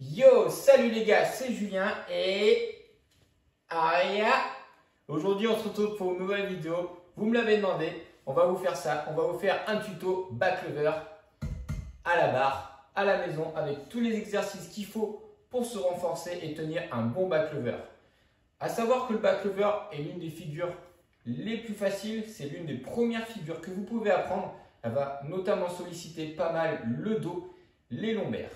Yo, salut les gars, c'est Julien et Aya. Aujourd'hui, on se retrouve pour une nouvelle vidéo. Vous me l'avez demandé, on va vous faire ça. On va vous faire un tuto back lever à la barre, à la maison, avec tous les exercices qu'il faut pour se renforcer et tenir un bon back lever. À savoir que le back lever est l'une des figures les plus faciles. C'est l'une des premières figures que vous pouvez apprendre. Elle va notamment solliciter pas mal le dos, les lombaires.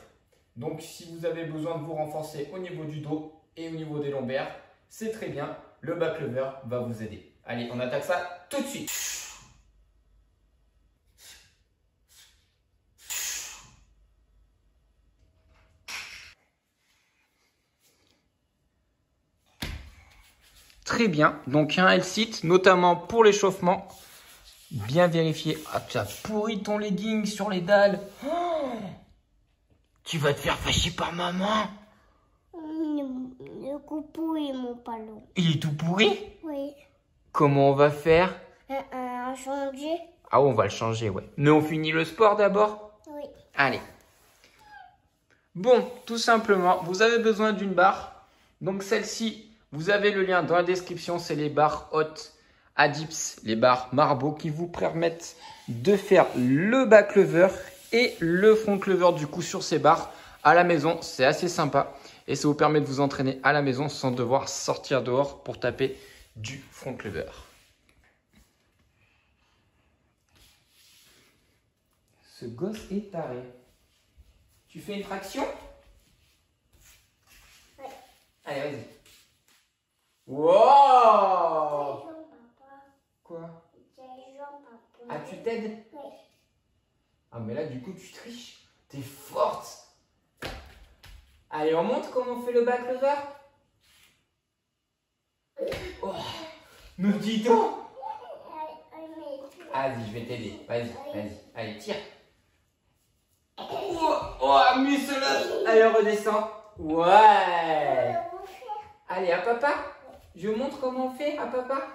Donc, si vous avez besoin de vous renforcer au niveau du dos et au niveau des lombaires, c'est très bien. Le back lever va vous aider. Allez, on attaque ça tout de suite. Très bien. Donc, un L-sit, notamment pour l'échauffement. Bien vérifié. Ah, tu as pourri ton legging sur les dalles. Oh, tu vas te faire fâcher par maman. Le coup pourri, mon ballon. Il est tout pourri? Oui. Comment on va faire? Changer? Ah, on va le changer, ouais. Mais on finit le sport d'abord? Oui. Allez. Bon, tout simplement, vous avez besoin d'une barre. Donc celle-ci, vous avez le lien dans la description. C'est les barres hautes Adips, les barres Marbo qui vous permettent de faire le back lever et le front lever du coup sur ces barres à la maison. C'est assez sympa et ça vous permet de vous entraîner à la maison sans devoir sortir dehors pour taper du front lever. Ce gosse est taré. Tu fais une traction? Ouais. Allez, vas-y. Wow! Quoi? Ah, tu t'aides? Oui. Ah, mais là, du coup, tu triches. T'es forte. Allez, on montre comment on fait le back lever? Oh, me dis donc! Vas-y, je vais t'aider. Vas-y, vas-y. Allez, tire. Oh, muscle. Allez, redescends. Ouais. Allez, à papa. Je montre comment on fait à papa.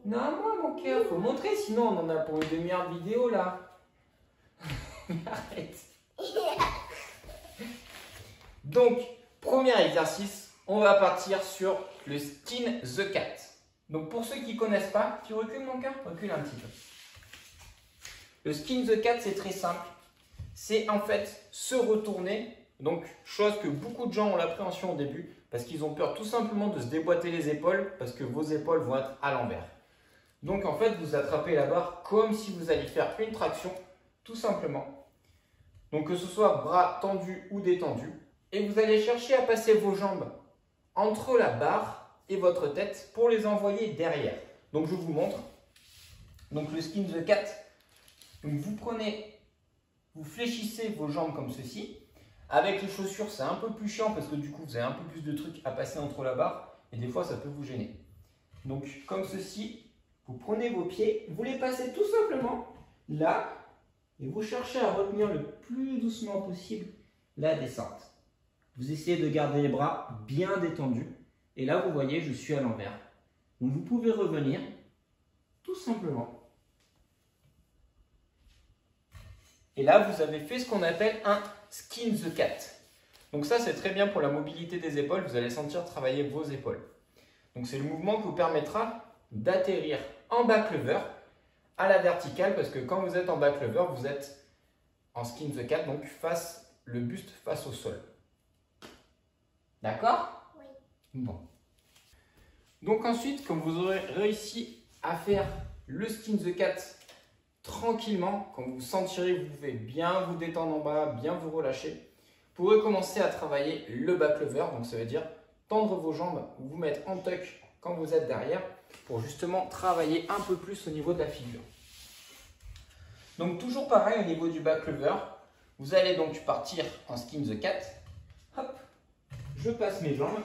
Non, moi, mon cœur, faut montrer, sinon on en a pour une demi-heure de vidéo là. Arrête. Donc, premier exercice, on va partir sur le skin the cat. Donc, pour ceux qui ne connaissent pas, tu recules mon cœur? Recule un petit peu. Le skin the cat, c'est très simple. C'est en fait se retourner. Donc, chose que beaucoup de gens ont l'appréhension au début parce qu'ils ont peur tout simplement de se déboîter les épaules parce que vos épaules vont être à l'envers. Donc, en fait, vous attrapez la barre comme si vous alliez faire une traction, tout simplement. Donc, que ce soit bras tendus ou détendus. Et vous allez chercher à passer vos jambes entre la barre et votre tête pour les envoyer derrière. Donc, je vous montre. Donc, le skin the cat. Donc, vous prenez, vous fléchissez vos jambes comme ceci. Avec les chaussures, c'est un peu plus chiant parce que du coup, vous avez un peu plus de trucs à passer entre la barre. Et des fois, ça peut vous gêner. Donc, comme ceci. Vous prenez vos pieds, vous les passez tout simplement là et vous cherchez à retenir le plus doucement possible la descente. Vous essayez de garder les bras bien détendus et là vous voyez je suis à l'envers. Donc vous pouvez revenir tout simplement. Et là vous avez fait ce qu'on appelle un skin the cat. Donc ça c'est très bien pour la mobilité des épaules, vous allez sentir travailler vos épaules. Donc c'est le mouvement qui vous permettra d'atterrir en back lever à la verticale parce que quand vous êtes en back lever, vous êtes en skin the cat, donc le buste face au sol. D'accord? Oui. Bon. Donc ensuite, comme vous aurez réussi à faire le skin the cat tranquillement, quand vous sentirez que vous pouvez bien vous détendre en bas, bien vous relâcher, vous pourrez commencer à travailler le back lever. Donc ça veut dire tendre vos jambes, vous mettre en tuck quand vous êtes derrière pour justement travailler un peu plus au niveau de la figure. Donc toujours pareil au niveau du back lever, vous allez donc partir en skin the cat. Hop, je passe mes jambes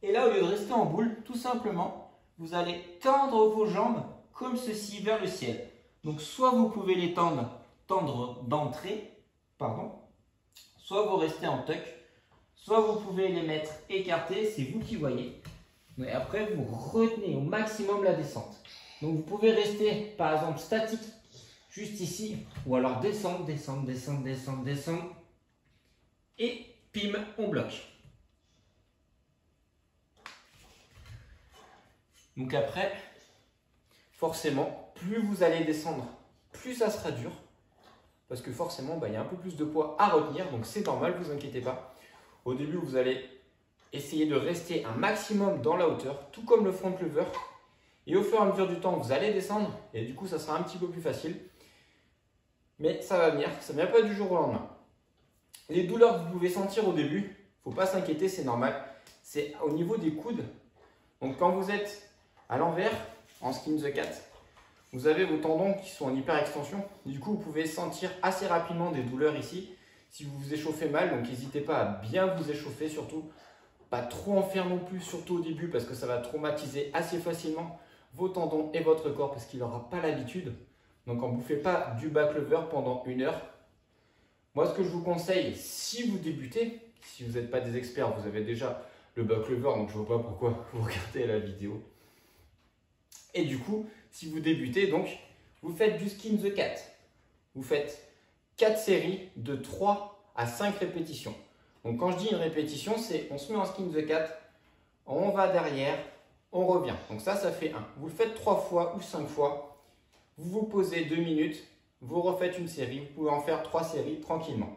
et là au lieu de rester en boule, tout simplement, vous allez tendre vos jambes comme ceci vers le ciel. Donc soit vous pouvez les tendre d'entrée, soit vous restez en tuck, soit vous pouvez les mettre écartés, c'est vous qui voyez. Mais après, vous retenez au maximum la descente. Donc, vous pouvez rester, par exemple, statique, juste ici, ou alors descendre, descendre, descendre, descendre, descendre. Et Pim, on bloque. Donc après, forcément, plus vous allez descendre, plus ça sera dur. Parce que forcément, il y a un peu plus de poids à retenir. Donc c'est normal, ne vous inquiétez pas. Au début, vous allez essayer de rester un maximum dans la hauteur, tout comme le front lever. Et au fur et à mesure du temps, vous allez descendre. Et du coup, ça sera un petit peu plus facile. Mais ça va venir, ça ne vient pas du jour au lendemain. Les douleurs que vous pouvez sentir au début, il ne faut pas s'inquiéter, c'est normal. C'est au niveau des coudes. Donc quand vous êtes à l'envers, en skin the cat, vous avez vos tendons qui sont en hyper extension. Du coup, vous pouvez sentir assez rapidement des douleurs ici. Si vous vous échauffez mal, donc n'hésitez pas à bien vous échauffer, surtout pas trop en faire non plus, surtout au début, parce que ça va traumatiser assez facilement vos tendons et votre corps, parce qu'il n'aura pas l'habitude. Donc, on ne vous fait pas du back lever pendant 1 heure. Moi, ce que je vous conseille, si vous débutez, si vous n'êtes pas des experts, vous avez déjà le back lever, donc je ne vois pas pourquoi vous regardez la vidéo. Et du coup, si vous débutez, donc, vous faites du skin the cat. Vous faites 4 séries de 3 à 5 répétitions. Donc, quand je dis une répétition, c'est on se met en skin the cat, on va derrière, on revient. Donc ça fait 1. Vous le faites 3 fois ou 5 fois. Vous vous posez 2 minutes, vous refaites une série. Vous pouvez en faire 3 séries tranquillement.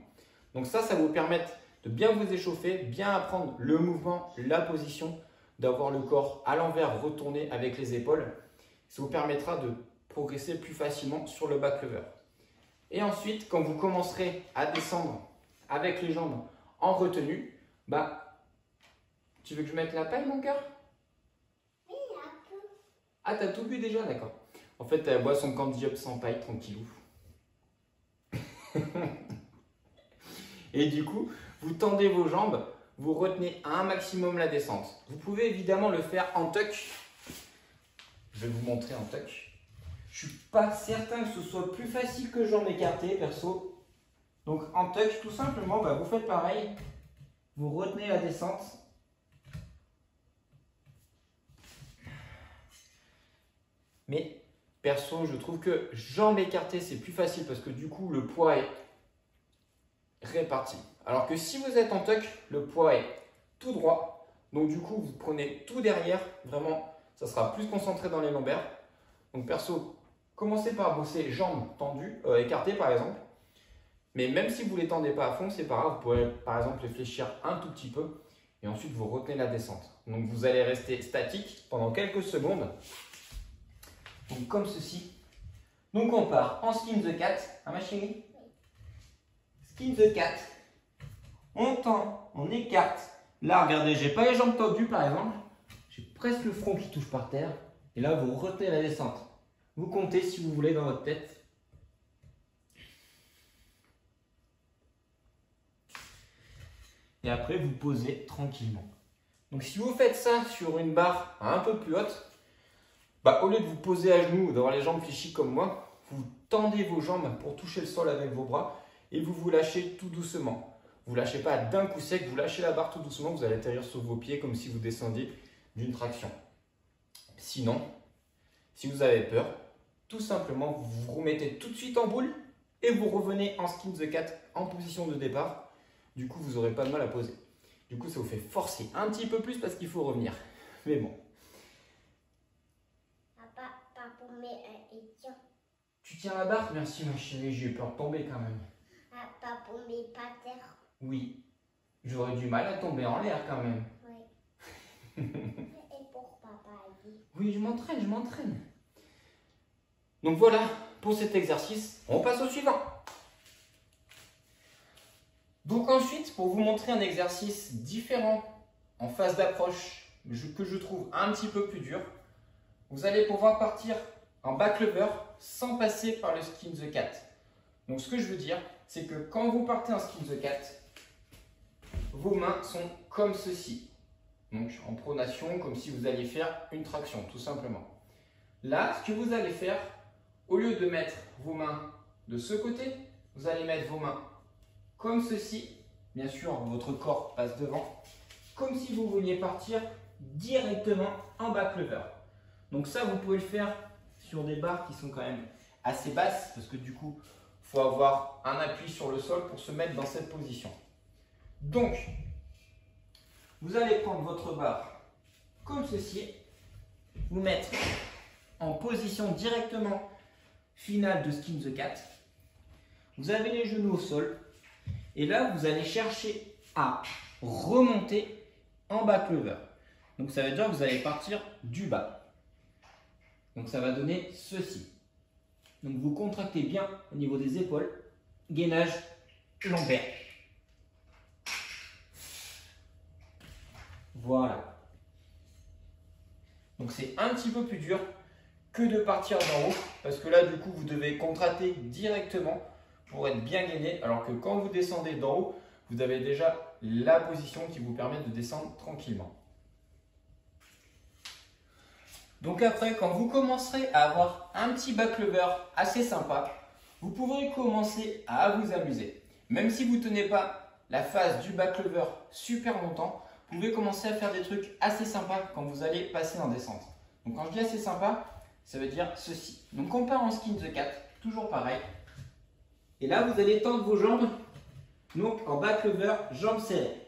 Donc ça vous permet de bien vous échauffer, bien apprendre le mouvement, la position, d'avoir le corps à l'envers, retourné avec les épaules. Ça vous permettra de progresser plus facilement sur le back lever. Et ensuite, quand vous commencerez à descendre avec les jambes en retenue, tu veux que je mette la paille, mon cœur? Oui, un peu. Ah, t'as tout bu déjà? D'accord. En fait, elle boit son candy up sans paille, tranquillou. Et du coup, vous tendez vos jambes, vous retenez un maximum la descente. Vous pouvez évidemment le faire en tuck. Je vais vous montrer en tuck. Je ne suis pas certain que ce soit plus facile que jambes écartées, perso. Donc en tuck, tout simplement, vous faites pareil. Vous retenez la descente. Mais perso, je trouve que jambes écartées, c'est plus facile parce que du coup, le poids est réparti. Alors que si vous êtes en tuck, le poids est tout droit. Donc du coup, vous prenez tout derrière. Vraiment, ça sera plus concentré dans les lombaires. Donc perso, commencez par bosser jambes tendues, écartées par exemple. Mais même si vous ne les tendez pas à fond, c'est pas grave. Vous pouvez par exemple les fléchir un tout petit peu. Et ensuite, vous retenez la descente. Donc vous allez rester statique pendant quelques secondes. Donc comme ceci. Donc on part en skin the cat. Hein ma chérie? Skin the cat. On tend, on écarte. Là, regardez, j'ai pas les jambes tendues par exemple. J'ai presque le front qui touche par terre. Et là, vous retenez la descente. Vous comptez si vous voulez dans votre tête. Et après, vous posez tranquillement. Donc si vous faites ça sur une barre un peu plus haute, au lieu de vous poser à genoux ou d'avoir les jambes fléchies comme moi, vous tendez vos jambes pour toucher le sol avec vos bras et vous vous lâchez tout doucement. Vous ne lâchez pas d'un coup sec, vous lâchez la barre tout doucement, vous allez atterrir sur vos pieds comme si vous descendiez d'une traction. Sinon, si vous avez peur, tout simplement, vous vous remettez tout de suite en boule et vous revenez en skin the cat en position de départ. Du coup, vous n'aurez pas de mal à poser. Du coup, ça vous fait forcer un petit peu plus parce qu'il faut revenir. Mais bon. Papa, il tient. Tu tiens la barre? Merci ma chérie, j'ai eu peur de tomber quand même. Papa, pas terre. Oui. J'aurais du mal à tomber en l'air quand même. Oui. Et pour papa, il dit. Oui, je m'entraîne, je m'entraîne. Donc voilà, pour cet exercice, on passe au suivant. Donc ensuite, pour vous montrer un exercice différent en phase d'approche, que je trouve un petit peu plus dur, vous allez pouvoir partir en back lever sans passer par le skin the cat. Donc ce que je veux dire, c'est que quand vous partez en skin the cat, vos mains sont comme ceci. Donc en pronation, comme si vous alliez faire une traction, tout simplement. Là, ce que vous allez faire, au lieu de mettre vos mains de ce côté, vous allez mettre vos mains comme ceci. Bien sûr, votre corps passe devant, comme si vous vouliez partir directement en back lever. Donc ça, vous pouvez le faire sur des barres qui sont quand même assez basses, parce que du coup, il faut avoir un appui sur le sol pour se mettre dans cette position. Donc, vous allez prendre votre barre comme ceci, vous mettre en position directement finale de Skin the Cat. Vous avez les genoux au sol et là, vous allez chercher à remonter en back lever. Donc, ça veut dire que vous allez partir du bas. Donc, ça va donner ceci. Donc, vous contractez bien au niveau des épaules, gainage lombaire. Voilà. Donc, c'est un petit peu plus dur que de partir d'en haut parce que là, du coup, vous devez contracter directement pour être bien gainé. Alors que quand vous descendez d'en haut, vous avez déjà la position qui vous permet de descendre tranquillement. Donc après, quand vous commencerez à avoir un petit back lever assez sympa, vous pourrez commencer à vous amuser. Même si vous ne tenez pas la phase du back lever super longtemps, vous pouvez commencer à faire des trucs assez sympas quand vous allez passer en descente. Donc quand je dis assez sympa, ça veut dire ceci. Donc on part en Skin the Cat, toujours pareil. Et là, vous allez tendre vos jambes, donc en back lever, jambes serrées.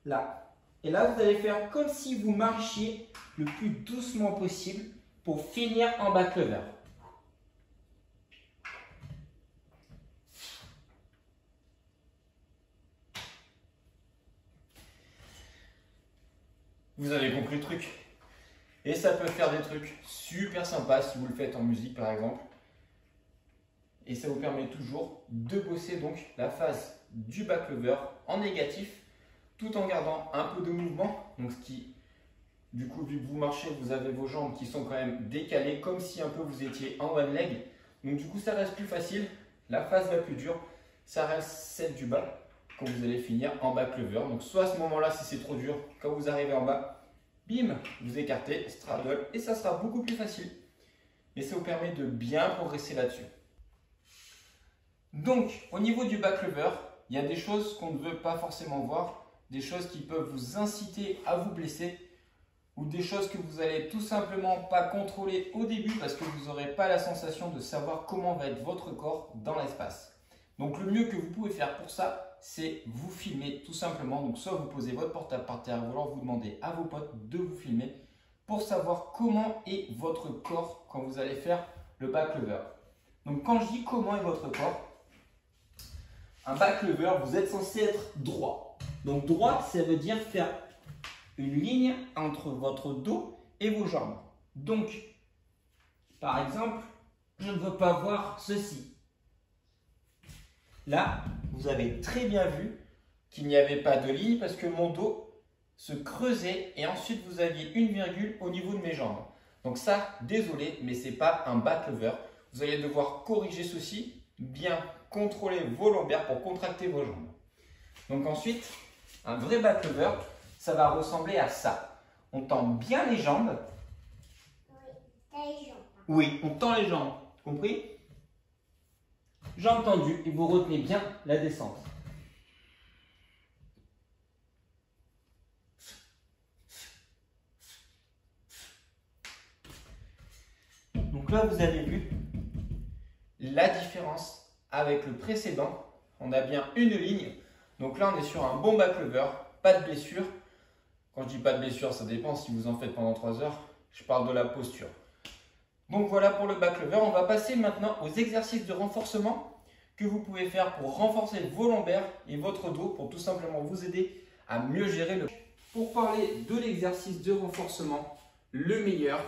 Là. Et là, vous allez faire comme si vous marchiez le plus doucement possible pour finir en back lever. Vous avez compris le truc. Et ça peut faire des trucs super sympas si vous le faites en musique par exemple. Et ça vous permet toujours de bosser donc la phase du back lever en négatif tout en gardant un peu de mouvement. Donc ce qui, du coup, vu que vous marchez, vous avez vos jambes qui sont quand même décalées comme si un peu vous étiez en one leg. Donc du coup, ça reste plus facile. La phase la plus dure, ça reste celle du bas quand vous allez finir en back lever. Donc soit à ce moment-là, si c'est trop dur, quand vous arrivez en bas, bim, vous écartez, straddle et ça sera beaucoup plus facile. Et ça vous permet de bien progresser là-dessus. Donc, au niveau du back lever, il y a des choses qu'on ne veut pas forcément voir, des choses qui peuvent vous inciter à vous blesser ou des choses que vous allez tout simplement pas contrôler au début parce que vous n'aurez pas la sensation de savoir comment va être votre corps dans l'espace. Donc, le mieux que vous pouvez faire pour ça, c'est vous filmer tout simplement. Donc, soit vous posez votre portable par terre ou alors vous demandez à vos potes de vous filmer pour savoir comment est votre corps quand vous allez faire le back lever. Donc, quand je dis comment est votre corps, un back lever, vous êtes censé être droit. Donc droit, ça veut dire faire une ligne entre votre dos et vos jambes. Donc, par exemple, je ne veux pas voir ceci. Là, vous avez très bien vu qu'il n'y avait pas de ligne parce que mon dos se creusait et ensuite vous aviez une virgule au niveau de mes jambes. Donc ça, désolé, mais ce n'est pas un back lever. Vous allez devoir corriger ceci, bien contrôler vos lombaires pour contracter vos jambes. Donc ensuite, un vrai back lever, ça va ressembler à ça. On tend bien les jambes. Oui, on tend les jambes. Compris? Jambes tendues et vous retenez bien la descente. Donc là, vous avez vu la différence avec le précédent. On a bien une ligne. Donc là, on est sur un bon back lever, pas de blessure. Quand je dis pas de blessure, ça dépend si vous en faites pendant 3 heures. Je parle de la posture. Donc voilà pour le back lever. On va passer maintenant aux exercices de renforcement que vous pouvez faire pour renforcer vos lombaires et votre dos pour tout simplement vous aider à mieux gérer le... Pour parler de l'exercice de renforcement, le meilleur,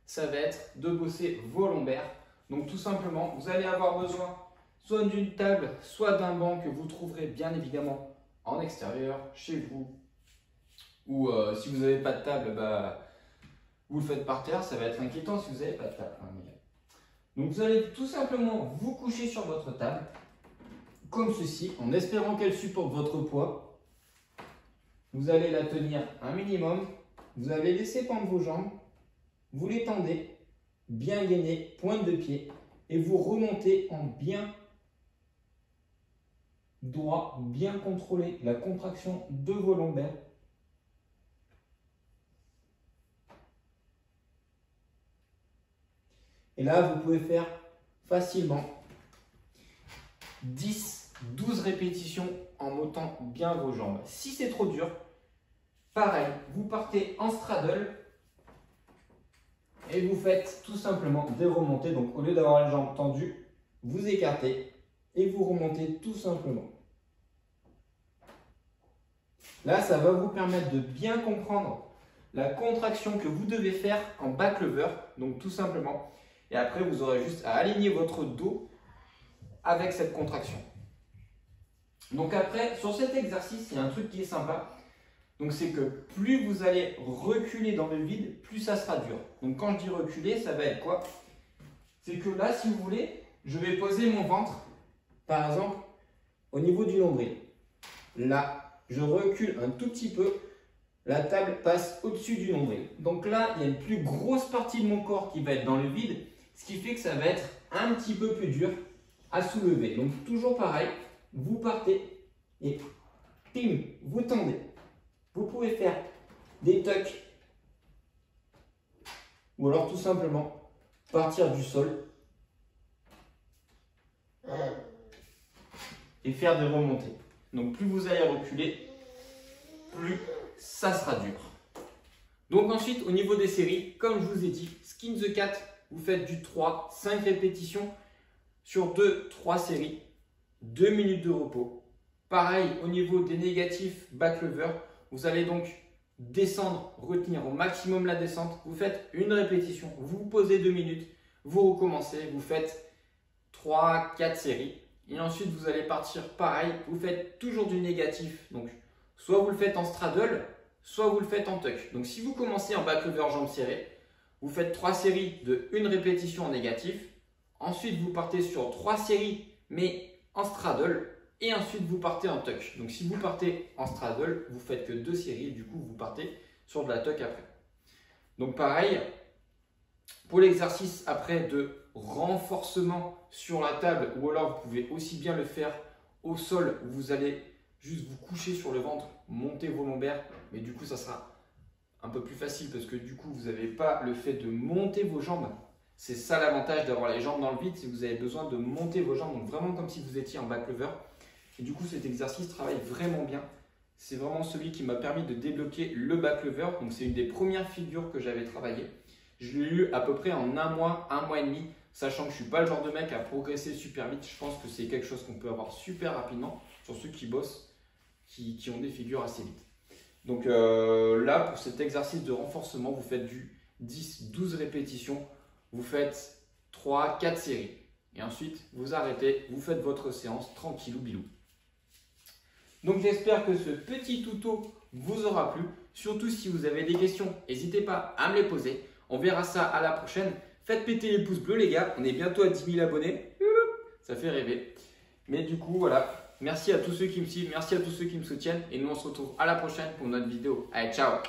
ça va être de bosser vos lombaires. Donc tout simplement, vous allez avoir besoin soit d'une table, soit d'un banc que vous trouverez bien évidemment en extérieur, chez vous. Ou si vous n'avez pas de table, vous le faites par terre, ça va être inquiétant si vous n'avez pas de table. Donc vous allez tout simplement vous coucher sur votre table, comme ceci, en espérant qu'elle supporte votre poids. Vous allez la tenir un minimum, vous allez laisser pendre vos jambes, vous les tendez, bien gainez, pointe de pied, et vous remontez en bien droit, bien contrôler la contraction de vos lombaires. Et là, vous pouvez faire facilement 10 12 répétitions en montant bien vos jambes. Si c'est trop dur, pareil, vous partez en straddle et vous faites tout simplement des remontées. Donc au lieu d'avoir les jambes tendues, vous écartez et vous remontez tout simplement. Là, ça va vous permettre de bien comprendre la contraction que vous devez faire en back lever. Donc tout simplement. Et après, vous aurez juste à aligner votre dos avec cette contraction. Donc après, sur cet exercice, il y a un truc qui est sympa. Donc c'est que plus vous allez reculer dans le vide, plus ça sera dur. Donc quand je dis reculer, ça va être quoi? C'est que là, si vous voulez, je vais poser mon ventre, par exemple, au niveau du nombril. Là, je recule un tout petit peu, la table passe au-dessus du nombril. Donc là, il y a une plus grosse partie de mon corps qui va être dans le vide, ce qui fait que ça va être un petit peu plus dur à soulever. Donc toujours pareil, vous partez et pim, vous tendez. Vous pouvez faire des tucks ou alors tout simplement partir du sol et faire des remontées. Donc plus vous allez reculer, plus ça sera dur. Donc ensuite, au niveau des séries, comme je vous ai dit, Skin the Cat, vous faites du 3, 5 répétitions sur 2-3 séries, 2 minutes de repos. Pareil, au niveau des négatifs back lever, vous allez donc descendre, retenir au maximum la descente. Vous faites une répétition, vous posez 2 minutes, vous recommencez, vous faites 3-4 séries. Et ensuite, vous allez partir pareil, vous faites toujours du négatif. Donc, soit vous le faites en straddle, soit vous le faites en tuck. Donc, si vous commencez en back lever jambes serrées, vous faites 3 séries de 1 répétition en négatif. Ensuite, vous partez sur 3 séries, mais en straddle. Et ensuite, vous partez en tuck. Donc, si vous partez en straddle, vous faites que 2 séries. Et du coup, vous partez sur de la tuck après. Donc, pareil, pour l'exercice après de renforcement sur la table, ou alors vous pouvez aussi bien le faire au sol, où vous allez juste vous coucher sur le ventre, monter vos lombaires. Mais du coup, ça sera un peu plus facile parce que du coup, vous n'avez pas le fait de monter vos jambes. C'est ça l'avantage d'avoir les jambes dans le vide, c'est que vous avez besoin de monter vos jambes, donc vraiment comme si vous étiez en back lever. Et du coup, cet exercice travaille vraiment bien. C'est vraiment celui qui m'a permis de débloquer le back lever. Donc, c'est une des premières figures que j'avais travaillé. Je l'ai eu à peu près en un mois et demi, sachant que je ne suis pas le genre de mec à progresser super vite. Je pense que c'est quelque chose qu'on peut avoir super rapidement sur ceux qui bossent, qui ont des figures assez vite. Donc là, pour cet exercice de renforcement, vous faites du 10-12 répétitions. Vous faites 3-4 séries. Et ensuite, vous arrêtez, vous faites votre séance tranquillou bilou. Donc j'espère que ce petit tuto vous aura plu. Surtout si vous avez des questions, n'hésitez pas à me les poser. On verra ça à la prochaine. Faites péter les pouces bleus les gars. On est bientôt à 10 000 abonnés. Ça fait rêver. Mais du coup, voilà. Merci à tous ceux qui me suivent. Merci à tous ceux qui me soutiennent. Et nous, on se retrouve à la prochaine pour notre vidéo. Allez, ciao!